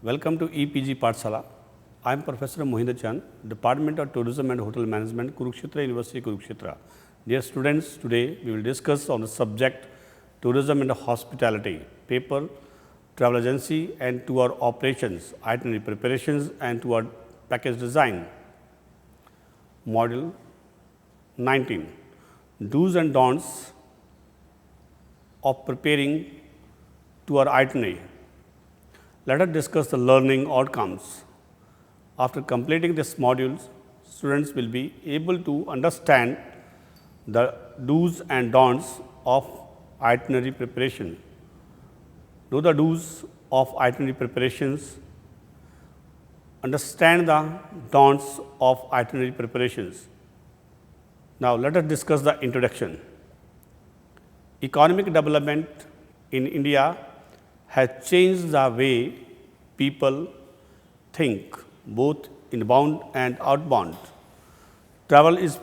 Welcome to EPG Pathshala. I am Professor Mohinder Chand, Department of Tourism and Hotel Management, Kurukshetra University, Kurukshetra. Dear students, today we will discuss on the subject Tourism and Hospitality, paper, travel agency and tour operations, itinerary preparations and tour package design. Module 19, do's and don'ts of preparing tour itinerary. Let us discuss the learning outcomes. After completing this module, students will be able to understand the do's and don'ts of itinerary preparation. Know the do's of itinerary preparations, understand the don'ts of itinerary preparations. Now, let us discuss the introduction. Economic development in India has changed the way people think, both inbound and outbound. Travel is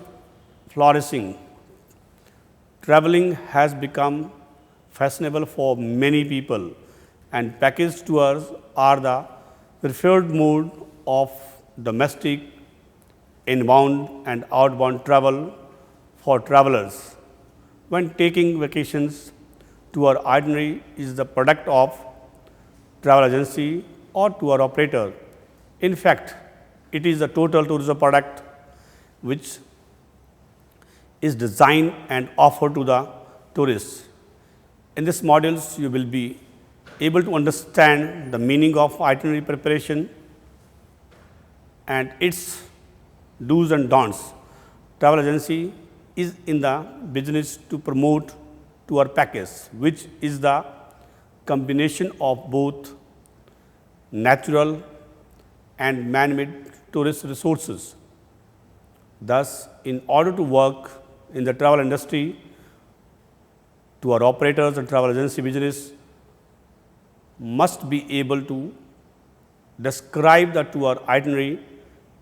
flourishing. Traveling has become fashionable for many people, and package tours are the preferred mode of domestic, inbound, and outbound travel for travelers. When taking vacations, tour itinerary is the product of travel agency or tour operator. In fact, it is a total tourism product which is designed and offered to the tourists. In this modules, you will be able to understand the meaning of itinerary preparation and its do's and don'ts. Travel agency is in the business to promote tour package, which is the combination of both natural and man-made tourist resources. Thus, in order to work in the travel industry, tour operators and travel agency business must be able to describe the tour itinerary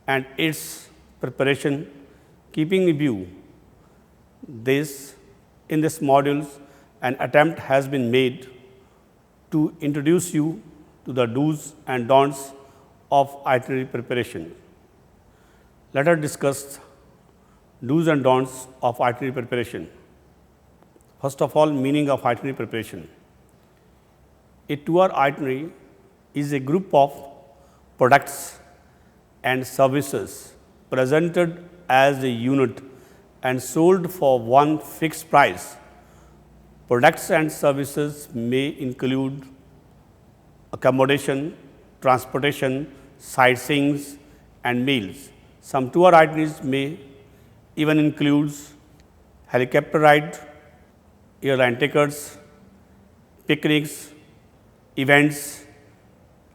and its preparation, keeping in view this. In this modules, an attempt has been made to introduce you to the do's and don'ts of itinerary preparation. Let us discuss do's and don'ts of itinerary preparation. First of all, meaning of itinerary preparation. A tour itinerary is a group of products and services presented as a unit and sold for one fixed price. Products and services may include accommodation, transportation, sightseeing, and meals. Some tour itineraries may even include helicopter ride, airline tickets, picnics, events,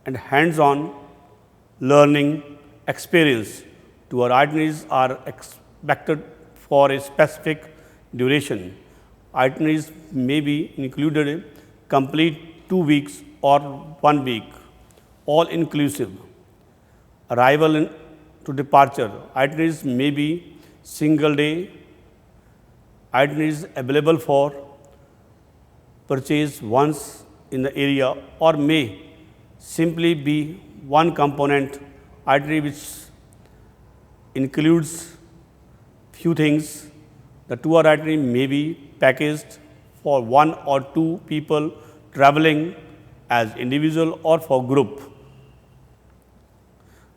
and hands-on learning experience. Tour itineraries are expected for a specific duration. Itineraries may be included in complete 2 weeks or 1 week, all inclusive. Arrival to departure. Itineraries may be single day. Itineraries available for purchase once in the area or may simply be one component itinerary which includes few things. The tour itinerary may be packaged for 1 or 2 people traveling as individual or for group.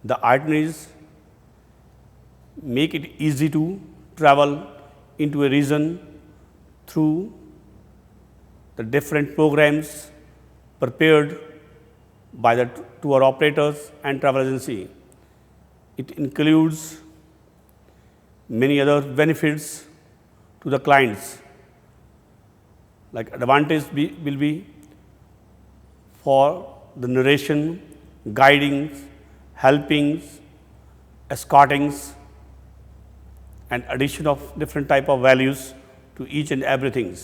The itineraries make it easy to travel into a region through the different programs prepared by the tour operators and travel agency. It includes many other benefits to the clients, like advantage will be for the narration, guiding, helping, escorting, and addition of different type of values to each and everything.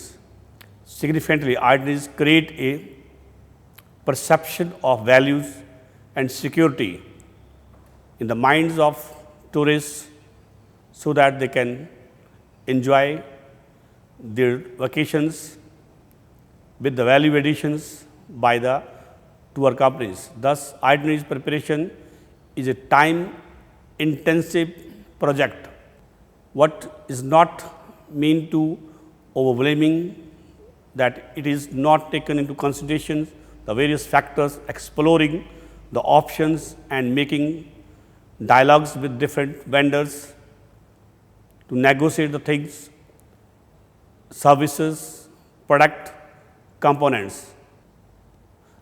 Significantly, itineraries create a perception of values and security in the minds of tourists so that they can enjoy their vacations with the value additions by the tour companies. Thus, itinerary preparation is a time-intensive project. What is not mean to overwhelming that it is not taken into consideration the various factors, exploring the options and making dialogues with different vendors to negotiate the things, services, product, components.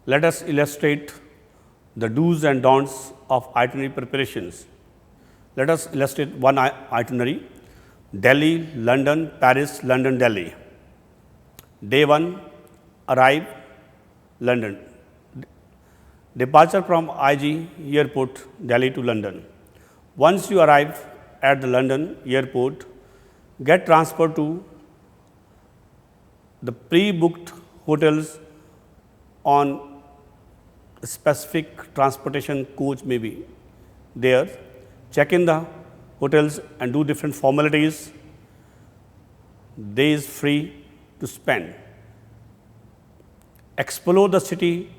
Let us illustrate the do's and don'ts of itinerary preparations. Let us illustrate one itinerary: Delhi, London, Paris, London, Delhi. Day 1, arrive London. Departure from IG Airport, Delhi to London. Once you arrive at the London airport, get transferred to the pre-booked hotels on specific transportation coach may be there. Check in the hotels and do different formalities. Days free to spend. Explore the city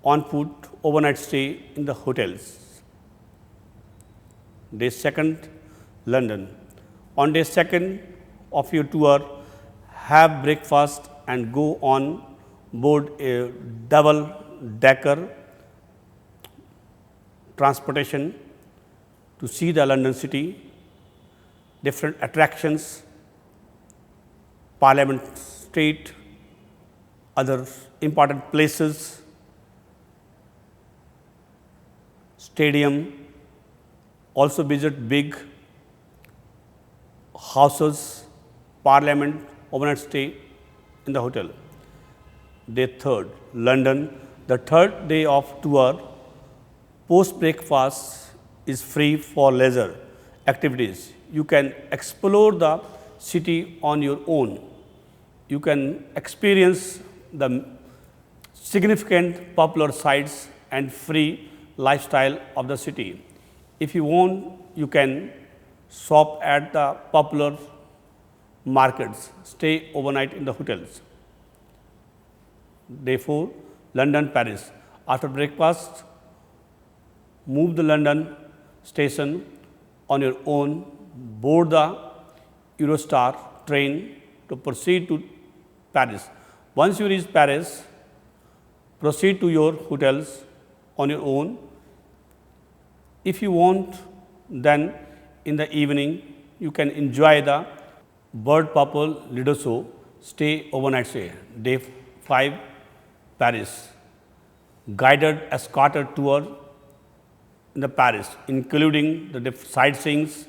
on foot, overnight stay in the hotels. Day 2nd, London. On day 2nd of your tour, have breakfast and go on board a double-decker transportation to see the London city, different attractions, Parliament Street, other important places, stadium, also visit big houses, Parliament, overnight stay in the hotel. Day 3rd, London. The 3rd day of tour, post breakfast is free for leisure activities. You can explore the city on your own. You can experience the significant popular sites and free lifestyle of the city. If you want, you can shop at the popular markets, stay overnight in the hotels. Day 4, London, Paris. After breakfast, move the London station on your own, board the Eurostar train to proceed to Paris. Once you reach Paris, proceed to your hotels on your own. If you want, then in the evening, you can enjoy the Bird Purple Lido show, stay overnight stay. Day 5, Paris. Guided escorted tour in the Paris, including the sightseeings,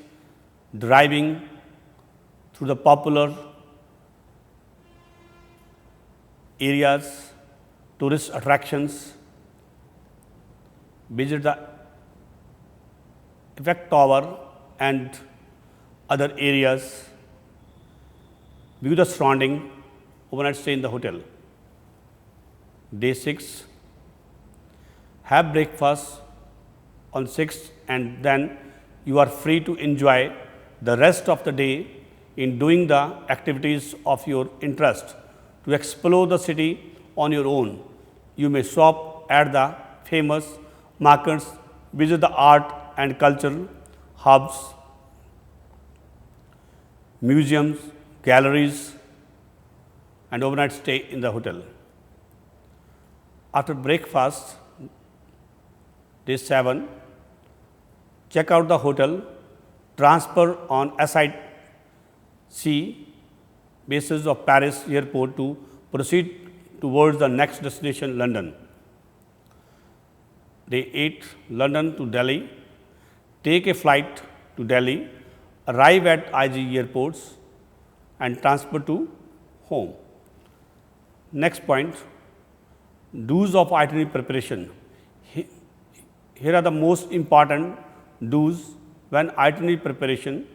driving through the popular areas, tourist attractions, visit the Effect Tower and other areas, view the surrounding, overnight stay in the hotel. Day 6, have breakfast on 6th, and then you are free to enjoy the rest of the day in doing the activities of your interest. To explore the city on your own, you may shop at the famous markets, visit the art and cultural hubs, museums, galleries, and overnight stay in the hotel. After breakfast, day 7, check out the hotel, transfer on SIC basis of Paris airport to proceed towards the next destination, London. Day 8, London to Delhi. Take a flight to Delhi, arrive at IG airports and transfer to home. Next point, do's of itinerary preparation. Here are the most important do's when itinerary preparation.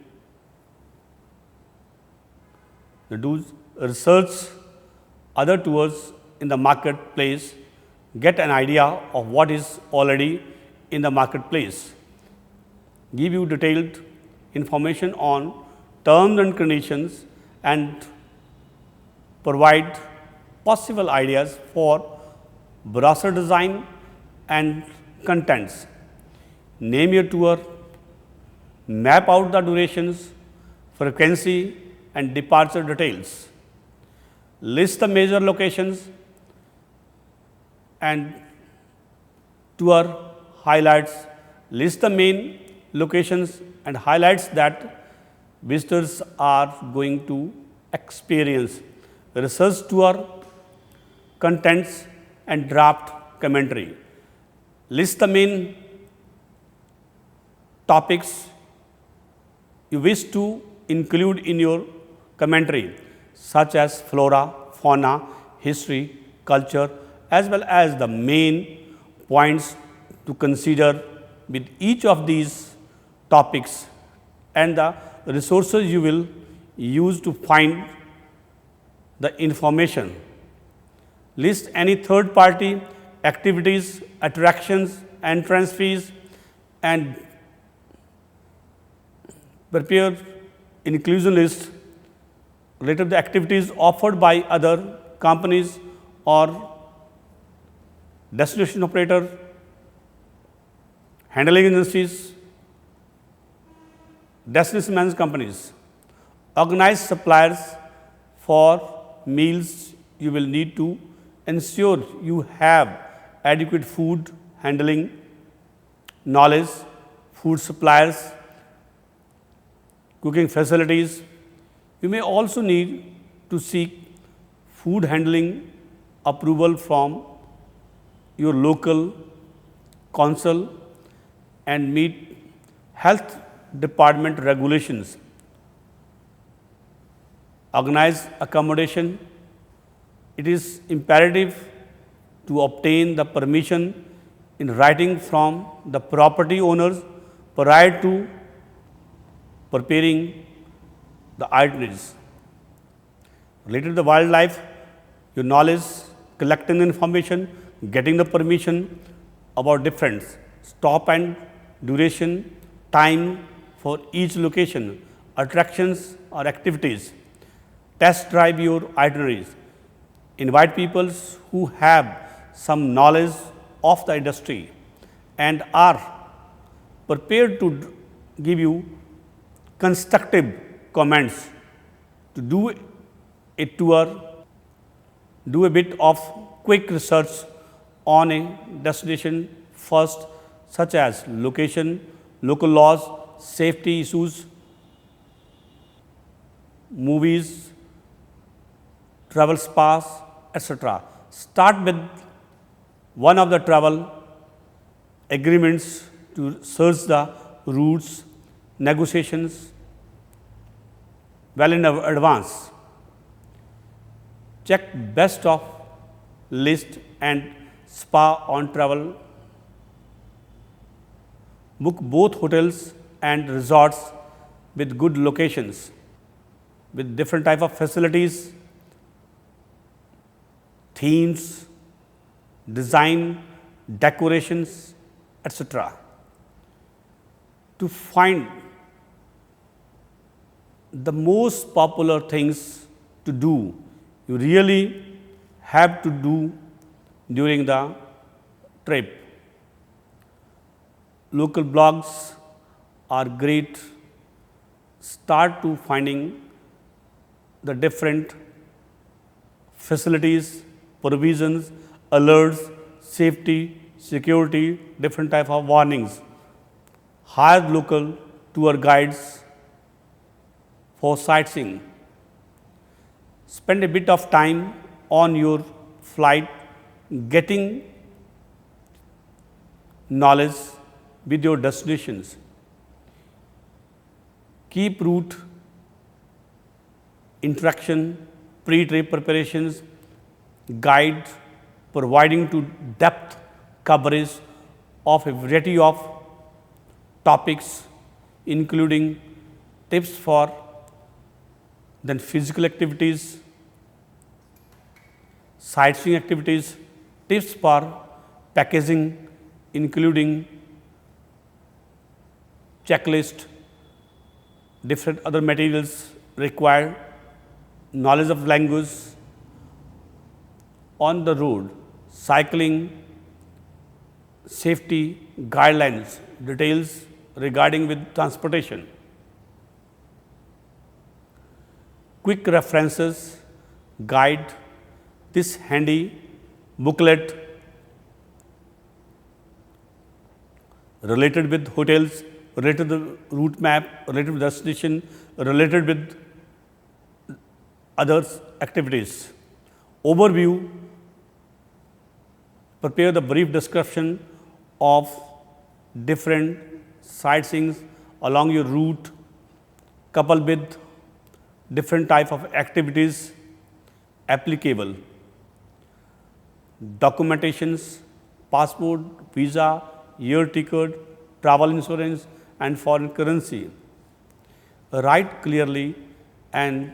The do's: research other tours in the marketplace, get an idea of what is already in the marketplace, give you detailed information on terms and conditions, and provide possible ideas for brochure design and contents. Name your tour, map out the durations, frequency and departure details. List the major locations and tour highlights. List the main locations and highlights that visitors are going to experience. Research tour contents and draft commentary. List the main topics you wish to include in your commentary, such as flora, fauna, history, culture, as well as the main points to consider with each of these topics and the resources you will use to find the information. List any third party activities, attractions, entrance fees, and prepare inclusion list related to the activities offered by other companies or destination operator, handling agencies, destination management companies. Organize suppliers for meals. You will need to ensure you have adequate food handling knowledge, food suppliers, cooking facilities. You may also need to seek food handling approval from your local council and meet health department regulations. Organize accommodation. It is imperative to obtain the permission in writing from the property owners prior to preparing the itineraries. Related to the wildlife, your knowledge, collecting the information, getting the permission about difference, stop and duration, time for each location, attractions or activities, test drive your itineraries, invite people who have some knowledge of the industry and are prepared to give you constructive comments to do a tour, do a bit of quick research on a destination first, such as location, local laws, safety issues, movies, travel spas, etc. Start with one of the travel agreements to search the routes, negotiations well in advance. Check best of list and spa on travel. Book both hotels and resorts with good locations, with different type of facilities, themes, design, decorations, etc. To find the most popular things to do, you really have to do during the trip. Local blogs are great. Start to finding the different facilities, provisions, alerts, safety, security, different type of warnings. Hire local tour guides for sightseeing. Spend a bit of time on your flight getting knowledge with your destinations. Keep route interaction, pre-trip preparations, guide providing to depth coverage of a variety of topics, including tips for then physical activities, sightseeing activities, tips for packaging, including checklist, different other materials required, knowledge of language. On the road, cycling safety guidelines, details regarding with transportation, quick references, guide, this handy booklet related with hotels, related to the route map, related to destination, related with other activities. Overview, prepare the brief description of different sightseeings along your route, coupled with different type of activities applicable. Documentations, passport, visa, air ticket, travel insurance and foreign currency. Write clearly and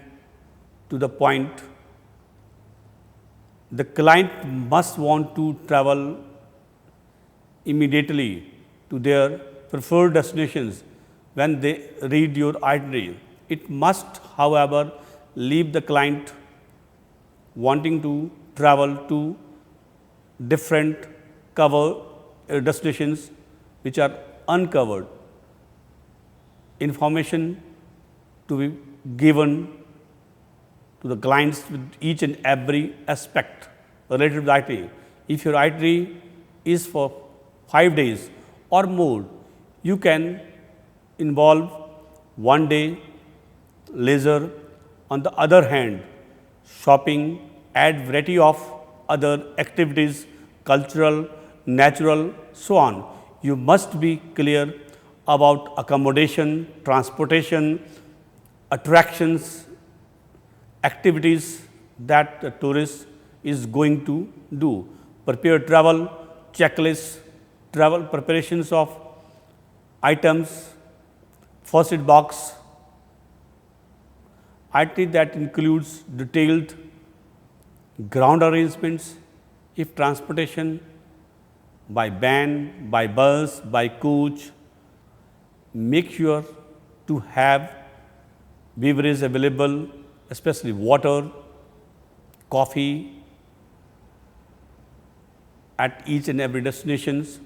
to the point. The client must want to travel immediately to their preferred destinations when they read your itinerary. It must, however, leave the client wanting to travel to different cover destinations which are uncovered. Information to be given to the clients with each and every aspect related to the itinerary. If your itinerary is for 5 days or more, you can involve 1 day leisure. On the other hand, shopping, add variety of other activities, cultural, natural, so on. You must be clear about accommodation, transportation, attractions, activities that the tourist is going to do. Prepare travel checklists, travel preparations of items, first aid box, itinerary that includes detailed ground arrangements, if transportation by van, by bus, by coach, make sure to have beverages available, especially water, coffee at each and every destinations.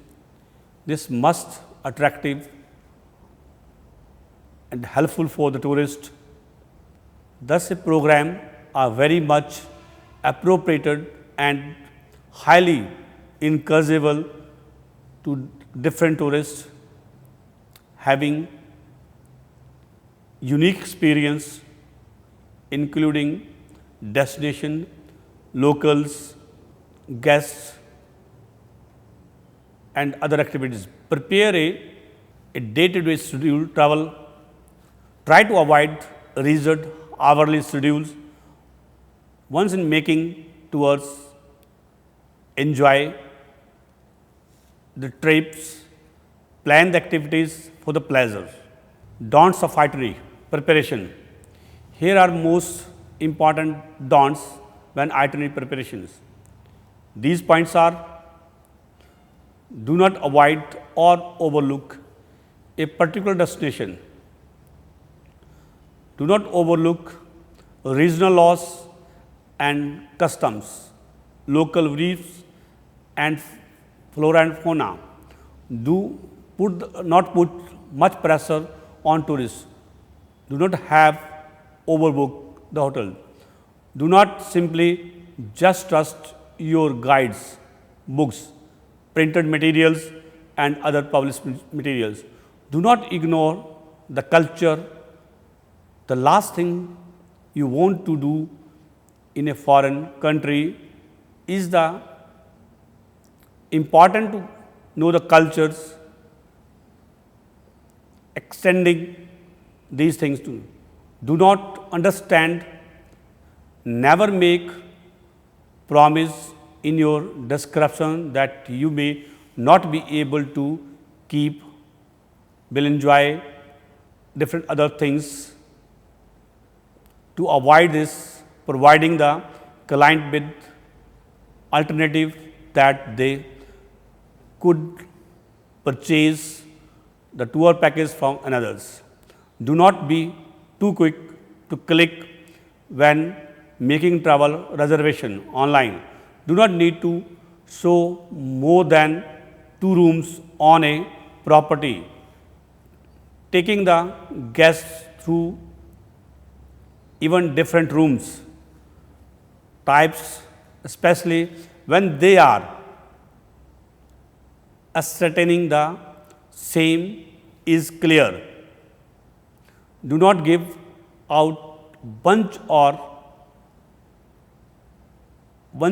This must attractive and helpful for the tourist. Thus, a program are very much appropriated and highly encourageable to different tourists having unique experience, including destination, locals, guests and other activities. Prepare a day-to-day schedule travel. Try to avoid rigid hourly schedules. Once in making tours, enjoy the trips, plan the activities for the pleasure. Don'ts of itinerary preparation. Here are most important don'ts when itinerary preparations. These points are: do not avoid or overlook a particular destination. Do not overlook regional laws and customs, local beliefs and flora and fauna. Not put much pressure on tourists. Do not have overbook the hotel. Do not simply just trust your guides, books, printed materials and other published materials. Do not ignore the culture. The last thing you want to do in a foreign country is the important to know the cultures, extending these things to. Do not understand, never make promise in your description that you may not be able to keep, will enjoy different other things. To avoid this, providing the client with alternative that they could purchase the tour package from another's. Do not be too quick to click when making travel reservation online. Do not need to so more than 2 rooms on a property, taking the guests through even different rooms types, especially when they are ascertaining the same is clear. Do not give out bunch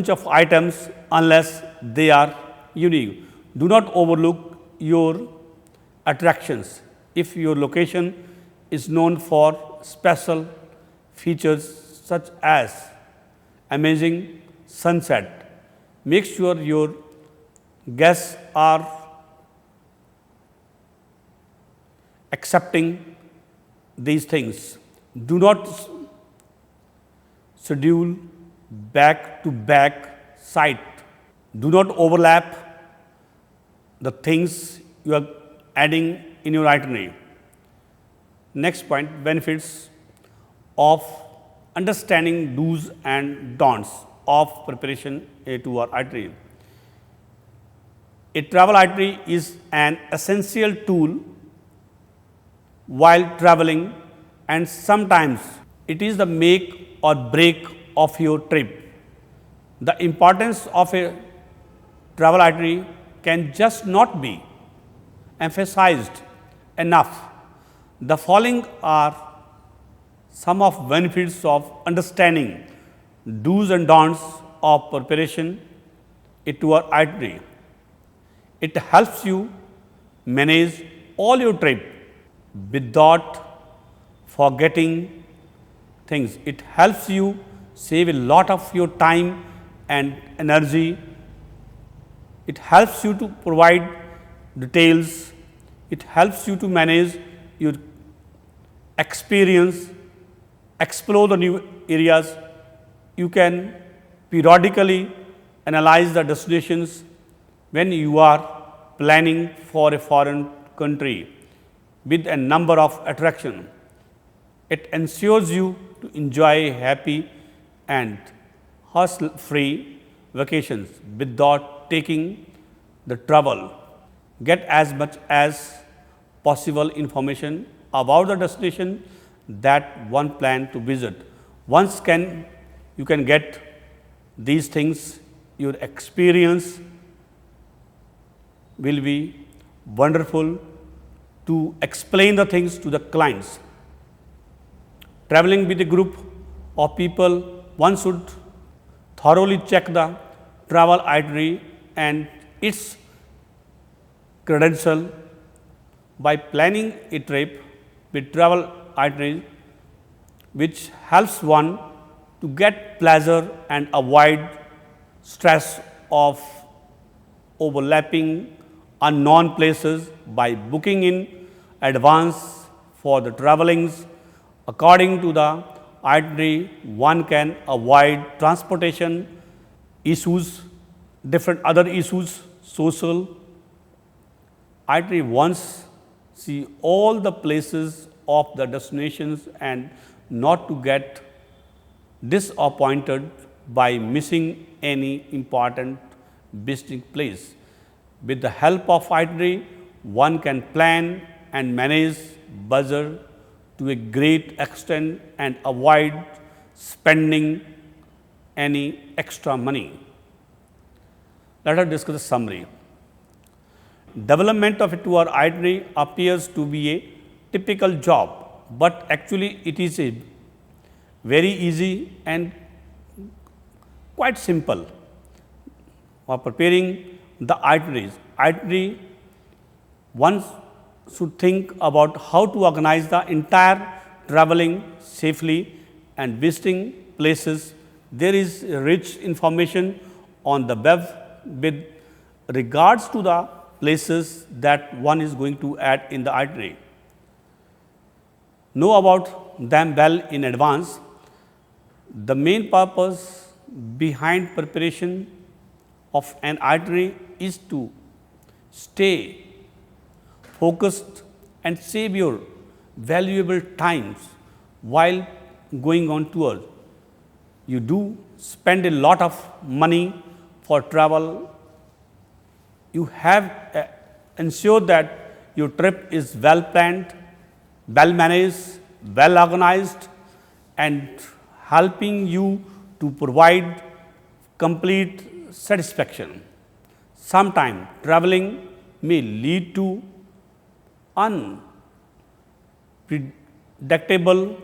of items unless they are unique. Do not overlook your attractions. If your location is known for special features such as amazing sunset, make sure your guests are accepting these things. Do not schedule back to back site. Do not overlap the things you are adding in your itinerary. Next point, benefits of understanding do's and don'ts of preparation a tour itinerary. A travel itinerary is an essential tool while traveling, and sometimes it is the make or break of your trip. The importance of a travel itinerary can just not be emphasized enough. The following are some of benefits of understanding do's and don'ts of preparation a tour itinerary. It helps you manage all your trip without forgetting things. It helps you save a lot of your time and energy. It helps you to provide details. It helps you to manage your experience, explore the new areas. You can periodically analyze the destinations when you are planning for a foreign country with a number of attractions. It ensures you to enjoy happy and hassle-free vacations without taking the trouble. Get as much as possible information about the destination that one plan to visit. Once you can get these things, your experience will be wonderful to explain the things to the clients. Traveling with a group of people, one should thoroughly check the travel itinerary and its credential. By planning a trip with travel itinerary, which helps one to get pleasure and avoid stress of overlapping unknown places. By booking in advance for the travelings according to the itinerary, one can avoid transportation issues, different other issues, social itinerary. Once see all the places of the destinations and not to get disappointed by missing any important visiting place. With the help of itinerary, one can plan and manage budget to a great extent and avoid spending any extra money. Let us discuss the summary. Development of a tour itinerary appears to be a typical job, but actually it is a very easy and quite simple for preparing the itineraries. Itinerary, one should think about how to organize the entire traveling safely and visiting places. There is rich information on the web with regards to the places that one is going to add in the itinerary. Know about them well in advance. The main purpose behind preparation of an itinerary is to stay focused and save your valuable times while going on tour. You do spend a lot of money for travel you have ensured that your trip is well planned, well managed, well organized, and helping you to provide complete satisfaction. Sometimes traveling may lead to unpredictable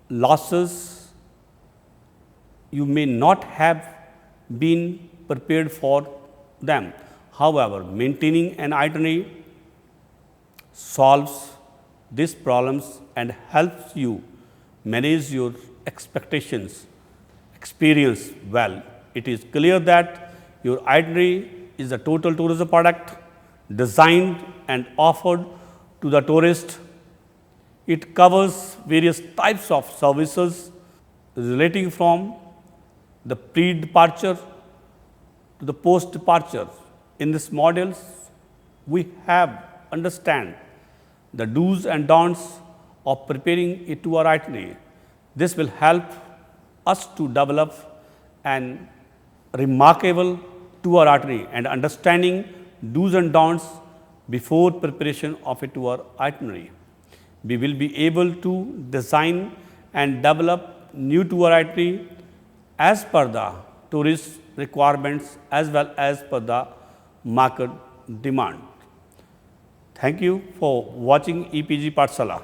losses you may not have been prepared for them. However, maintaining an itinerary solves these problems and helps you manage your expectations experience well. It is clear that your itinerary is a total tourism product designed and offered to the tourist. It covers various types of services relating from the pre-departure to the post-departure. In this models, we have understand the do's and don'ts of preparing a tour itinerary. This will help us to develop an remarkable tour itinerary and understanding do's and don'ts before preparation of a tour itinerary. We will be able to design and develop new tour itinerary as per the tourist requirements as well as per the market demand. Thank you for watching EPG Pathshala.